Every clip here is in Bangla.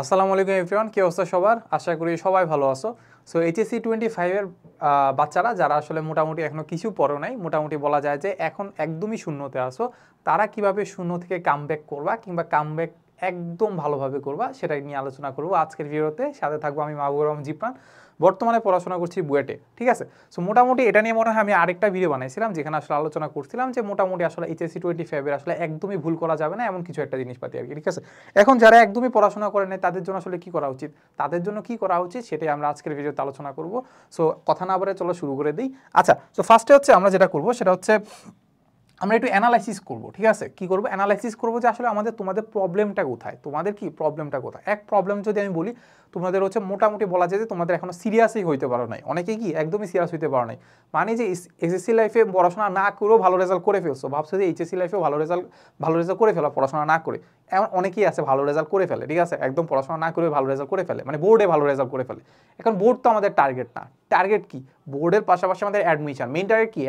আসসালামু আলাইকুম এভরিওয়ান, কি অবস্থা সবার? আশা করি সবাই ভালো আছো। সো এইচএসসি 25 এর বাচ্চারা যারা আসলে মোটামুটি এখনো কিছু পড়ো নাই, মোটামুটি বলা যায় যে এখন একদমই শূন্যতে আসো, তারা কিভাবে শূন্য থেকে কামব্যাক করবা কিংবা কামব্যাক একদম ভালোভাবে করবা সেটা নিয়ে আলোচনা করবো আজকের ভিডিওতে। সাথে থাকবো আমি মাহবুবুর রহমান জিপ্রান, বর্তমানে পড়াশোনা করছি বুয়েটে। ঠিক আছে, সো মোটামুটি এটা নিয়ে মনে হয় আমি আরেকটা ভিডিও বানাইছিলাম যেখানে আসলে আলোচনা করছিলাম যে মোটামুটি আসলে এইচএসসি 25 এর আসলে একদমই ভুল করা যাবে না এমন কিছু একটা জিনিসপাতি আর কি। ঠিক আছে, এখন যারা একদমই পড়াশোনা করে নেয় তাদের জন্য আসলে কি করা উচিত, তাদের জন্য কি করা উচিত সেটাই আমরা আজকের ভিডিওতে আলোচনা করব। সো কথা না বলে চলো শুরু করে দিই। আচ্ছা, সো ফার্স্টে হচ্ছে আমরা যেটা করব সেটা হচ্ছে আমরা একটু অ্যানালাইসিস করব। ঠিক আছে, কি করব? অ্যানালাইসিস করব যে আসলে তোমাদের প্রবলেমটা কোথায়, তোমাদের কি প্রবলেমটা কোথায়। এক প্রবলেম যদি আমি বলি, তোমাদের হচ্ছে মোটামুটি বলা যায় যে তোমাদের এখনো সিরিয়াসই হইতে পারো নাই, অনেকে কি একদমই সিরিয়াস হইতে পারো নাই, মানে যে এসএসসি লাইফে পড়াশোনা না করেও ভালো রেজাল্ট করে ফেলছো, ভাবছো যে এইচএসসি লাইফেও ভালো রেজাল্ট করে ফেলো পড়াশোনা না করে। এমন অনেকেই আছে ভালো রেজাল্ট করে ফেলে, ঠিক আছে, একদম পড়াশোনা না করে ভালো রেজাল্ট করে ফেলে, মানে বোর্ডে ভালো রেজাল্ট করে ফেলে। এখন বোর্ড তো আমাদের টার্গেট না, টার্গেট কি? বোর্ডের পাশাপাশি আমাদের অ্যাডমিশন, মেইন টার্গেট কি?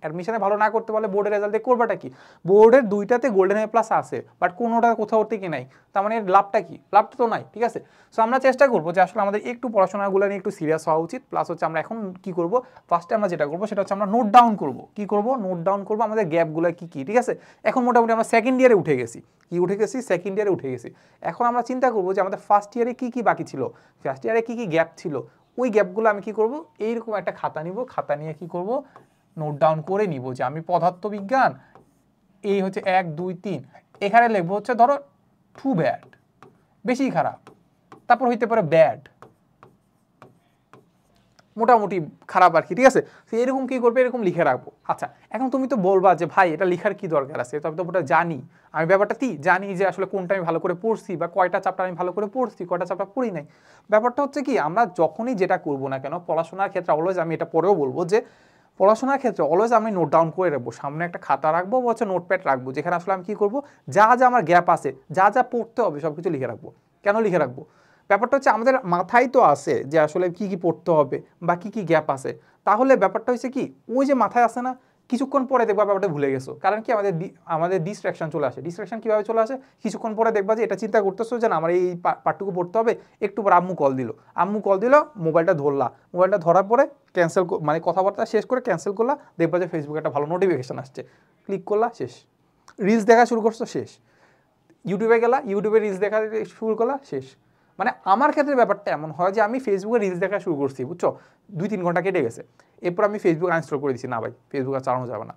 অ্যাডমিশনে ভালো না করতে পারলে বোর্ডের রেজাল্টে করবাটা কি? বোর্ডের দুইটাতে গোল্ডেন এ প্লাস আছে, বাট কোনোটা কোথাও থেকে নাই, তার মানে লাভটা কি? লাভটা তো নাই। ঠিক আছে, সো আমরা চেষ্টা করবো যে আসলে আমাদের একটু পড়াশোনাগুলো নিয়ে একটু সিরিয়াস হওয়া উচিত। প্লাস হচ্ছে আমরা এখন কি করব, ফার্স্টে আমরা যেটা করবো সেটা হচ্ছে আমরা নোট ডাউন করবো। কি করব? নোট ডাউন করবো আমাদের গ্যাপগুলো কি কি। ঠিক আছে, এখন মোটামুটি আমরা সেকেন্ড ইয়ারে উঠে গেছি। কি উঠে গেছি? সেকেন্ড ইয়ারে উঠে গেছি। এখন আমরা চিন্তা করবো যে আমাদের ফার্স্ট ইয়ারে কি কি বাকি ছিল, ফার্স্ট ইয়ারে কি কি গ্যাপ ছিল, ওই গ্যাপগুলো আমি কি করব, এইরকম একটা খাতা নিব, খাতা নিয়ে কি করব, নোট ডাউন করে নিব যে আমি পদার্থবিজ্ঞান এই হচ্ছে 1 2 3, এখানে লিখবো হচ্ছে ধরো টু ব্যাড, বেশি খারাপ, তারপর হইতে পারে ব্যাড, মোটামুটি খারাপ আর কি। ঠিক আছে, এরকম কি করবে, এরকম লিখে রাখবো। আচ্ছা, এখন তুমি তো বলবা যে ভাই এটা লিখার কি দরকার আছে, তবে তো ওটা জানি, আমি ব্যাপারটা জানি যে আসলে কোনটা আমি ভালো করে পড়ছি বা কয়টা চ্যাপ্টার আমি ভালো করে পড়ছি, কয়টা চ্যাপ্টার পড়ি নাই। ব্যাপারটা হচ্ছে কি, আমরা যখনই যেটা করবো না কেন পড়াশোনার ক্ষেত্রে, অলওয়েজ আমি এটা পরেও বলবো যে পড়াশোনার ক্ষেত্রে অলওয়েজ আমি নোট ডাউন করে রাখবো, সামনে একটা খাতা রাখবো বা হচ্ছে নোটপ্যাড রাখবো, যেখানে আসলে আমি কি করবো, যা যা আমার গ্যাপ আছে, যা যা পড়তে হবে সব কিছু লিখে রাখবো। কেন লিখে রাখবো? ব্যাপারটা হচ্ছে আমাদের মাথায় তো আছে যে আসলে কি কি পড়তে হবে বা কি কি গ্যাপ আছে, তাহলে ব্যাপারটা হচ্ছে কি, ওই যে মাথায় আসে না, কিছুক্ষণ পরে দেখবা ব্যাপারটা ভুলে গেছো। কারণ কি, আমাদের ডিস্ট্রাকশন চলে আসে। ডিস্ট্রাকশন কিভাবে চলে আসে? কিছুক্ষণ পরে দেখবা যে এটা চিন্তা করতেছো যে না আমার এই পার্টটুকু পড়তে হবে, একটু পর আম্মু কল দিল, মোবাইলটা ধরলা, মোবাইলটা ধরার পরে ক্যান্সেল, মানে কথাবার্তা শেষ করে ক্যান্সেল করলা, দেখবা যে ফেসবুকে একটা ভালো নোটিফিকেশন আসছে, ক্লিক করলা, শেষ। রিলস দেখা শুরু করছো, শেষ। ইউটিউবে গেলা, ইউটিউবে রিলস দেখা শুরু করলা, শেষ। মানে আমার ক্ষেত্রে ব্যাপারটা এমন হয় যে আমি ফেসবুকে রিলস দেখা শুরু করছি, বুঝছো, 2 3 ঘন্টা কেটে গেছে, এরপর আমি ফেসবুক আনইনস্টল করে দিচ্ছি, না ভাই ফেসবুক আর চালানো যাবে না।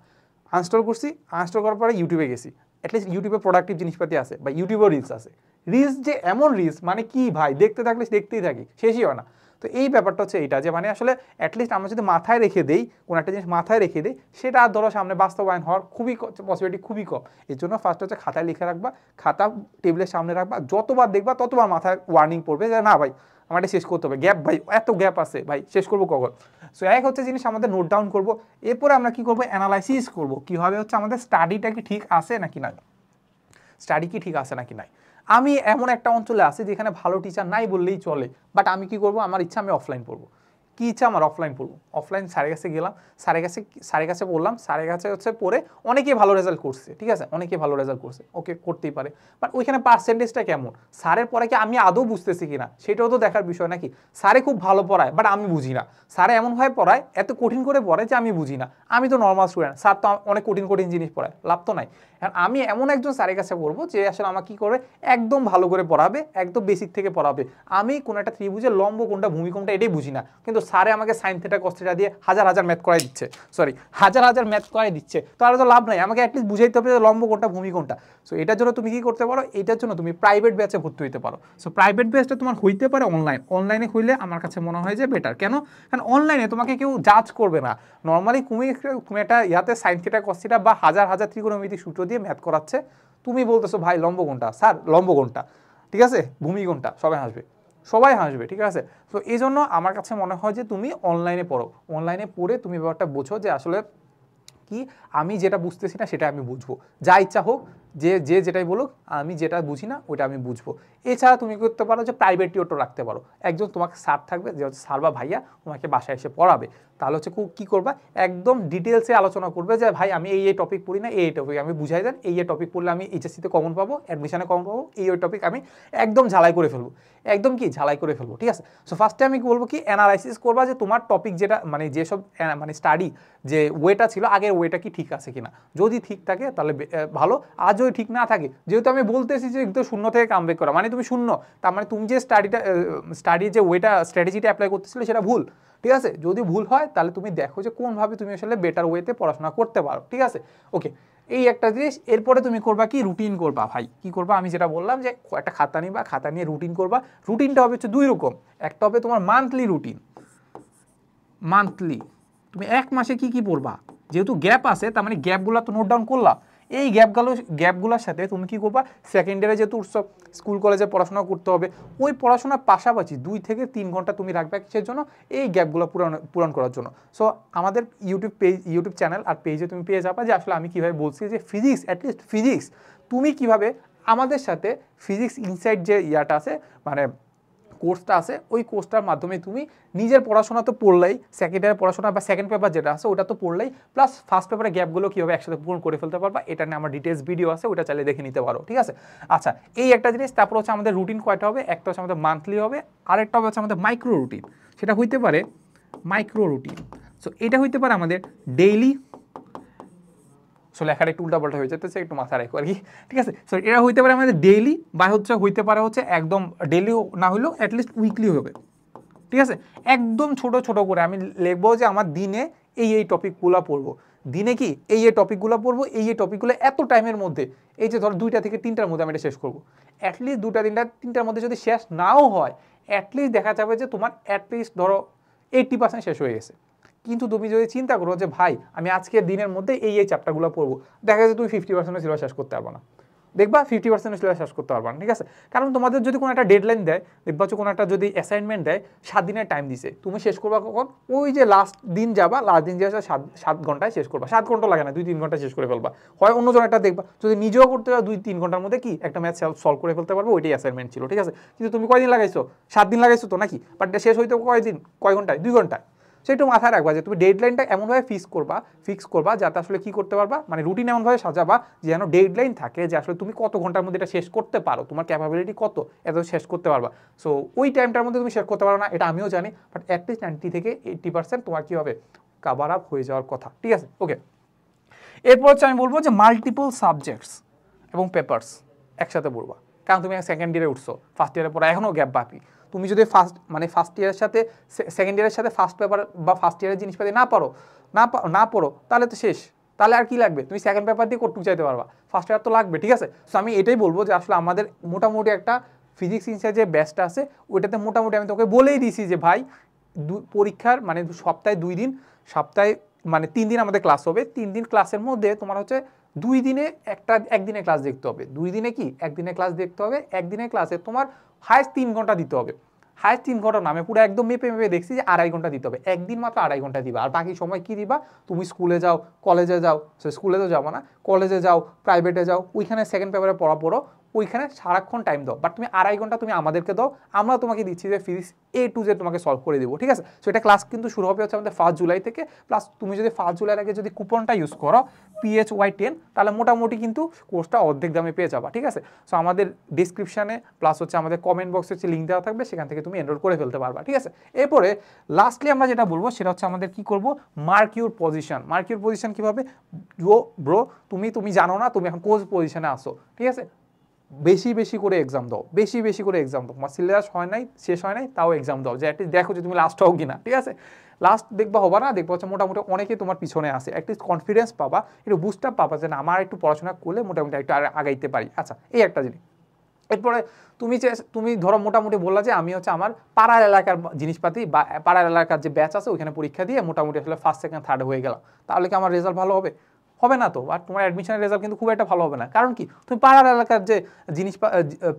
আনইনস্টল করছি, আনইনস্টল করার পরে ইউটিউবে গেছি, অ্যাটলিস্ট ইউটিউবে প্রোডাক্টিভ জিনিসপাতি আছে বা ইউটিউবেও রিলস আছে। রিলস যে এমন রিলস, মানে কি ভাই, দেখতে থাকলে দেখতেই থাকি, শেষই হয় না। তো এই ব্যাপারটা হচ্ছে এইটা যে মানে আসলে অ্যাটলিস্ট আমরা যদি মাথায় রেখে দেই, কোনো একটা জিনিস মাথায় রেখে দিই, সেটা আর ধরো সামনে বাস্তবায়ন হওয়ার খুবই পসিবিলিটি খুবই কম। এর জন্য ফার্স্ট হচ্ছে খাতায় লিখে রাখবা, খাতা টেবিলের সামনে রাখবা, যতবার দেখবা ততবার মাথায় ওয়ার্নিং পড়বে যে না ভাই আমার এটা শেষ করতে হবে, গ্যাপ ভাই এত গ্যাপ আছে ভাই, শেষ করবো কখন। সো এক হচ্ছে জিনিস আমাদের নোট ডাউন করবো, এরপরে আমরা কি করবো, অ্যানালাইসিস করবো কীভাবে হচ্ছে আমাদের স্টাডিটা কি ঠিক আছে নাকি নাই, স্টাডি কি ঠিক আছে নাকি নাই। আমি এমন একটা অঞ্চলে আছি যেখানে ভালো টিচার নাই বললেই চলে, বাট আমি কি করব, আমার ইচ্ছা আমি অফলাইন পড়বো। কি ইচ্ছা আমার, অফলাইন পড়বো। অফলাইন স্যারের কাছে গেলাম, স্যারের কাছে বললাম, স্যারের কাছে হচ্ছে পড়ে অনেকেই ভালো রেজাল্ট করছে, ঠিক আছে, অনেকেই ভালো রেজাল্ট করছে, ওকে করতেই পারে, বাট ওইখানে পার্সেন্টেজটা কেমন, স্যারের পরে কি আমি আদৌ বুঝতেছি কিনা সেটাও তো দেখার বিষয় নাকি। স্যারে খুব ভালো পড়ায় বাট আমি বুঝি না, স্যারে এমনভাবে পড়ায়, এত কঠিন করে পড়ায় যে আমি বুঝি না, আমি তো নর্মাল স্টুডেন্ট, স্যার তো অনেক কঠিন কঠিন জিনিস পড়ায়, লাভ তো নাই। কারণ আমি এমন একজন স্যারের কাছে পড়বো যে আসলে আমাকে কি করবে, একদম ভালো করে পড়াবে, একদম বেসিক থেকে পড়াবে। আমি কোনো একটা ত্রিভুজের লম্ব কোনটা ভূমি কোনটা এটাই বুঝি না, কিন্তু স্যারে আমাকে সাইন থিটা কস থিটা দিয়ে হাজার হাজার ম্যাথ করাই দিচ্ছে, হাজার হাজার ম্যাথ করাই দিচ্ছে, তাহলে তো লাভ নাই, আমাকে অ্যাটলিস্ট বুঝাইতে হবে যে লম্ব কোনটা ভূমি কোনটা। সো এটার জন্য তুমি কি করতে পারো, এটার জন্য তুমি প্রাইভেট ব্যাচে ভর্তি হইতে পারো। সো প্রাইভেট ব্যাচটা তোমার হইতে পারে অনলাইনে হইলে আমার কাছে মনে হয় যে বেটার। কেন? কারণ অনলাইনে তোমাকে কেউ জাজ করবে না। নর্মালি তুমি একটা ইয়াতে সাইন থিটা কস থিটা বা হাজার হাজার ত্রিকোণমিতি সূত্র দিয়ে ম্যাথ করাচ্ছে, তুমি বলতেছো ভাই লম্ব কোনটা, স্যার লম্ব কোনটা, ঠিক আছে, ভূমি কোনটা, সবাই হাসবে, ঠিক আছে। তো এই জন্য আমার কাছে মনে হয় যে তুমি অনলাইনে পড়ো, অনলাইনে পড়ে তুমি ব্যাপারটা বোঝো যে আসলে কি আমি যেটা বুঝতেছি না সেটা আমি বুঝবো, যা ইচ্ছা হোক, যে যে যেটাই বলুক, আমি যেটা বুঝি না ওইটা আমি বুঝবো। এছাড়া তুমি করতে পারো যে প্রাইভেট টিউটর রাখতে পারো, একজন তোমাকে স্যার থাকবে যে হচ্ছে স্যার বা ভাইয়া তোমাকে বাসায় এসে পড়াবে। তাহলে হচ্ছে কী করবা, একদম ডিটেলসে আলোচনা করবে যে ভাই আমি এই টপিক পড়ি না, এই টপিক আমি বুঝাই দেন, এই টপিক পড়লে আমি এইচএসসিতে কমন পাবো, অ্যাডমিশনে কমন পাবো, এই টপিক আমি একদম ঝালাই করে ফেলবো, একদম কি ঝালাই করে ফেলবো, ঠিক আছে। সো ফার্স্টে আমি বলবো কি অ্যানালাইসিস করবা যে তোমার টপিক যেটা মানে যেসব মানে স্টাডি যে ওয়েটা ছিল আগের ওয়েটা কি ঠিক আছে কিনা, যদি ঠিক থাকে তাহলে ভালো, আর যদি ঠিক না থাকে, যেহেতু আমি বলতেছি যে একদম শূন্য থেকে কামব্যাক করা মানে তুমি শূন্য, তার মানে তুমি যে স্টাডির যে ওয়েটা স্ট্র্যাটেজিটা অ্যাপ্লাই করতেছিলে সেটা ভুল, ঠিক আছে। যদি ভুল হয় তাহলে তুমি দেখো যে কোনভাবে তুমি আসলে বেটার ওয়েতে পড়াশোনা করতে পারো, ঠিক আছে। ওকে, এই একটা জিনিস। এরপরে তুমি করবা কি, রুটিন করবা। ভাই কি করবা, আমি যেটা বললাম যে একটা খাতা নিবা, খাতা নিয়ে রুটিন করবা। রুটিনটা হবে হচ্ছে দুই রকম, একটা হবে তোমার মান্থলি রুটিন, মান্থলি তুমি এক মাসে কি কি পড়বা, যেহেতু গ্যাপ আছে তার মানে গ্যাপগুলো তো নোট ডাউন করলা, এই গ্যাপগুলোর সাথে তুমি কি করবা, সেকেন্ড ইয়ারে যেহেতু উৎসব স্কুল কলেজে পড়াশোনা করতে হবে, ওই পড়াশোনার পাশাপাশি 2 থেকে 3 ঘন্টা তুমি রাখবে কিসের জন্য, এই গ্যাপগুলো পূরণ করার জন্য। সো আমাদের ইউটিউব চ্যানেল আর পেজে তুমি পেয়ে যাবা যে আসলে আমি কীভাবে বলছি যে ফিজিক্স, অ্যাটলিস্ট ফিজিক্স তুমি কিভাবে আমাদের সাথে ফিজিক্স ইনসাইড যে ইয়াটা আছে মানে কোর্সটা আছে, ওই কোর্সটার মাধ্যমে তুমি নিজের পড়াশোনা তো পড়লেই, সেকেন্ড ইয়ারের পড়াশোনা বা সেকেন্ড পেপার যেটা আছে ওটা তো পড়লেই, প্লাস ফার্স্ট পেপারের গ্যাপগুলো কীভাবে একসাথে পূরণ করে ফেলতে পারবা, এটা নিয়ে আমার ডিটেলস ভিডিও আছে, ওটা চাইলে দেখে নিতে পারো, ঠিক আছে। আচ্ছা, এই একটা জিনিস। তারপর হচ্ছে আমাদের রুটিন কয়টা হবে, একটা হচ্ছে আমাদের মান্থলি হবে, আরেকটা হচ্ছে আমাদের মাইক্রো রুটিন, সেটা হইতে পারে মাইক্রো রুটিন। সো এটা হইতে পারে আমাদের ডেইলি, সো লেখাটা একটু উল্টাপাল্টা হয়ে যেতেছে, একটু মাথা রাখো আর কি, ঠিক আছে। সো এটা হইতে পারে আমাদের ডেইলি, বা হইতে পারে হচ্ছে একদম ডেইলিও না হলেও অ্যাটলিস্ট উইকলি হবে, ঠিক আছে। একদম ছোট ছোট করে আমি লিখবো যে আমার দিনে এই টপিকগুলো পড়বো, দিনে কি এই টপিকগুলো পড়বো, এই টপিকগুলো এত টাইমের মধ্যে, এই যে ধরো 2টা থেকে 3টার মধ্যে আমি এটা শেষ করবো। অ্যাটলিস্ট 2টা 3টার মধ্যে যদি শেষ নাও হয়, অ্যাটলিস্ট দেখা যাবে যে তোমার অ্যাটলিস্ট ধরো 80% শেষ হয়ে গেছে। কিন্তু তুমি যদি চিন্তা করো যে ভাই আমি আজকের দিনের মধ্যে এই চ্যাপ্টারগুলো পড়বো, দেখা যায় তুমি 50% সিলেবাস শেষ করতে পারবো না, দেখবা 50% সিলেবাস শেষ করতে পারবা না, ঠিক আছে। কারণ তোমাদের যদি কোনো একটা ডেডলাইন দেয়, দেখবা হচ্ছে কোনো একটা যদি অ্যাসাইনমেন্ট দেয় 7 দিনের টাইম দিছে, তুমি শেষ করবা কখন, ওই যে লাস্ট দিন যাবা, লাস্ট দিন যাওয়া 7 ঘন্টায় শেষ করবা, 7 ঘন্টা লাগে না, 2-3 ঘন্টায় শেষ করে ফেলবা। হয় অন্যজন একটা দেখবা, যদি নিজেও করতে পারো 2-3 ঘন্টার মধ্যে কি একটা ম্যাথ সলভ করে ফেলতে পারবো, ওইটাই অ্যাসাইনমেন্ট ছিল, ঠিক আছে। কিন্তু তুমি কয়দিন লাগাইছো, 7 দিন লাগাইছো তো নাকি, বাট শেষ হইতে কয় ঘন্টায়, 2 ঘন্টায়। সেটা মাথায় রাখবা যে তুমি ডেডলাইনটা এমনভাবে ফিক্স করবা যাতে আসলে কি করতে পারবা, মানে রুটিন এমনভাবে সাজাবা যে যেন ডেডলাইন থাকে, যে আসলে তুমি কত ঘন্টার মধ্যে এটা শেষ করতে পারো, তোমার ক্যাপাবিলিটি কত, এত শেষ করতে পারবা। সো ওই টাইমটার মধ্যে তুমি শেষ করতে পারো না, এটা আমিও জানি, বাট অ্যাটলিস্ট 90 থেকে 80% তোমার কি হবে, কাভার আপ হয়ে যাওয়ার কথা, ঠিক আছে। ওকে, এরপর হচ্ছে আমি বলবো যে মাল্টিপল সাবজেক্টস এবং পেপার্স একসাথে পড়বা, কারণ তুমি সেকেন্ড ইয়ারে উঠছো, ফার্স্ট ইয়ারের পর এখনও গ্যাপ বাকি। তুমি যদি ফার্স্ট ইয়ারের সাথে সেকেন্ড ইয়ারের সাথে ফার্স্ট পেপার বা ফার্স্ট ইয়ারের জিনিসপাতি না পড়ো তাহলে তো শেষ, তাহলে আর কি লাগবে, তুমি সেকেন্ড পেপার দিয়ে কোটটুক চাইতে পারবা, ফার্স্ট ইয়ার তো লাগবে, ঠিক আছে। সো আমি এটাই বলবো যে আসলে আমাদের মোটামুটি একটা ফিজিক্স ইনসাইড যে ব্যাচটা আছে ওইটাতে মোটামুটি আমি তোকে বলেই দিছি যে ভাই পরীক্ষার মানে সপ্তাহে 2 দিন, সপ্তাহে মানে 3 দিন আমাদের ক্লাস হবে, 3 দিন ক্লাসের মধ্যে তোমার হচ্ছে 2 দিনে একদিনে ক্লাস দেখতে হবে, 2 দিনে কি একদিনে ক্লাস দেখতে হবে, একদিনের ক্লাসে তোমার হায়েস্ট 3 ঘন্টা দিতে হবে, হায়েস্ট 3 ঘন্টা নামে পুরো একদম মেপে দেখছি যে 2.5 ঘন্টা দিতে হবে, একদিন মাত্র 2.5 ঘন্টা দিবা, আর বাকি সময় কি দিবা, তুমি স্কুলে যাও, কলেজে যাও, স্কুলে তো যাবো না, কলেজে যাও, প্রাইভেটে যাও, ওইখানে সেকেন্ড পেপারে পড়ো, ওইখানে সারাক্ষণ টাইম দাও, বাট তুমি 2.5 ঘন্টা তুমি আমাদেরকে দাও, আমরা তোমাকে দিচ্ছি যে ফিজিক্স A to Z তোমাকে সলভ করে দেবো, ঠিক আছে। সো এটা ক্লাস কিন্তু শুরু হবে হচ্ছে আমাদের 1 জুলাই থেকে, প্লাস তুমি যদি 1 জুলাইয়ের আগে যদি কুপনটা ইউজ করো PHY10 তাহলে মোটামুটি কিন্তু কোর্সটা অর্ধেক দামে পেয়ে যাবা, ঠিক আছে। সো আমাদের ডিসক্রিপশানে প্লাস হচ্ছে আমাদের কমেন্ট বক্সে হচ্ছে লিঙ্ক দেওয়া থাকবে, সেখান থেকে তুমি এনরোল করে ফেলতে পারবা, ঠিক আছে। এরপরে লাস্টলি আমরা যেটা বলবো সেটা হচ্ছে আমাদের কি করব, মার্ক ইউর পজিশন কীভাবে, ব্রো তুমি জানো না তুমি এখন কোচ পজিশনে আসো, ঠিক আছে, বেশি করে এক্সাম দাও, তোমার সিলেবাস শেষ হয় নাই তাও এক্সাম দাও, যে অ্যাটলিস্ট দেখো যে তুমি লাস্ট হও কিনা, ঠিক আছে। লাস্ট দেখবা হবা না, দেখবা হচ্ছে মোটামুটি অনেকে তোমার পিছনে আসে, অ্যাটলিস্ট কনফিডেন্স পাবা, একটু বুস্ট আপ পাবা যে না আমার একটু পড়াশোনা করলে মোটামুটি একটু আগাইতে পারি। আচ্ছা, এই একটা জিনিস। এরপরে তুমি ধরো মোটামুটি বললা যে আমি হচ্ছে আমার পাড়ার এলাকার জিনিসপাতি বা পাড়ার এলাকার যে ব্যাচ আছে ওইখানে পরীক্ষা দিয়ে মোটামুটি আসলে ফার্স্ট সেকেন্ড থার্ড হয়ে গেলাম, তাহলে কি আমার রেজাল্ট ভালো হবে? হবে না তো, আর তোমার অ্যাডমিশনের রেজাল্ট কিন্তু খুব একটা ভালো হবে না। কারণ কি, তুমি পাড়ার এলাকার যে জিনিস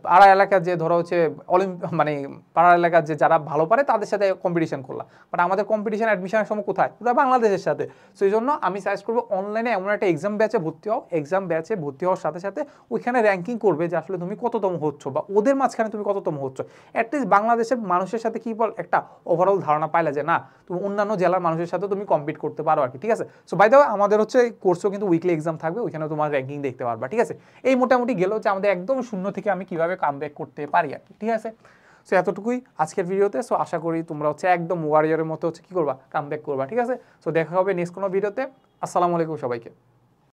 পাড়া এলাকার যে ধরো হচ্ছে মানে পাড়ার এলাকার যে যারা ভালো পারে তাদের সাথে কম্পিটিশন করলাম, বাট আমাদের কম্পিটিশন অ্যাডমিশনের সময় কোথায়, পুরো বাংলাদেশের সাথে। সো এই জন্য আমি সাজেস্ট করবো অনলাইনে এমন একটা এক্সাম ব্যাচে ভর্তি হও, এক্সাম ব্যাচে ভর্তি হওয়ার সাথে সাথে ওইখানে র্যাঙ্কিং করবে যে আসলে তুমি কততম হচ্ছ বা ওদের মাঝখানে তুমি কততম হচ্ছ। অ্যাটলিস্ট বাংলাদেশের মানুষের সাথে কি বল একটা ওভারঅল ধারণা পাইলে যে না তুমি অন্যান্য জেলার মানুষের সাথে তুমি কম্পিট করতে পারো আর কি, ঠিক আছে। সো বাই দ্য ওয়ে আমাদের হচ্ছে কোর্সেও কিন্তু উইকলি এক্সাম থাকবে, ওইখানে তোমার র্যাঙ্কিং দেখতে পারবা, ঠিক আছে। এই মোটামুটি গেল হচ্ছে আমাদের একদম শূন্য থেকে আমি কিভাবে কামব্যাক করতে পারি আর কি, ঠিক আছে। সো এতটুকুই আজকের ভিডিওতে। সো আশা করি তোমরা হচ্ছে একদম ওয়ারিয়রের মতো হচ্ছে কি করবা, কামব্যাক করবা, ঠিক আছে। সো দেখা হবে নেক্সট কোনো ভিডিওতে। আসসালামু আলাইকুম সবাইকে।